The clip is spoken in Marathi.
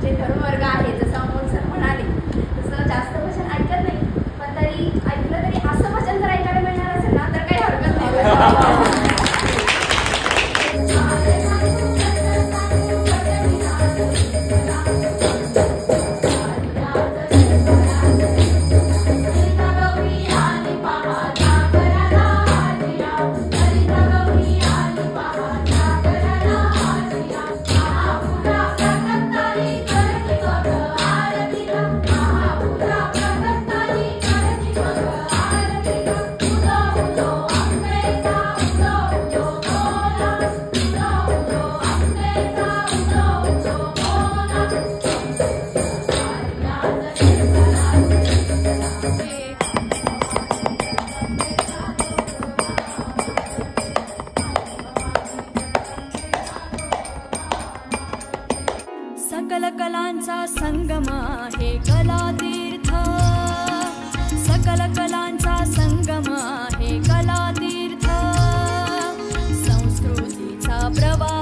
जे धर्मवर्ग आहे, जसं अमोल सर म्हणाले तसं जास्त भजन ऐकत नाही, पण तरी ऐकलं तरी असं भजन जर ऐकायला मिळणार असेल ना तर काही हरकत नाही. सकल कलांचा संगम आहे कलातीर्थ, सकल कलांचा संगम आहे कलातीर्थ, संस्कृतीचा प्रवाह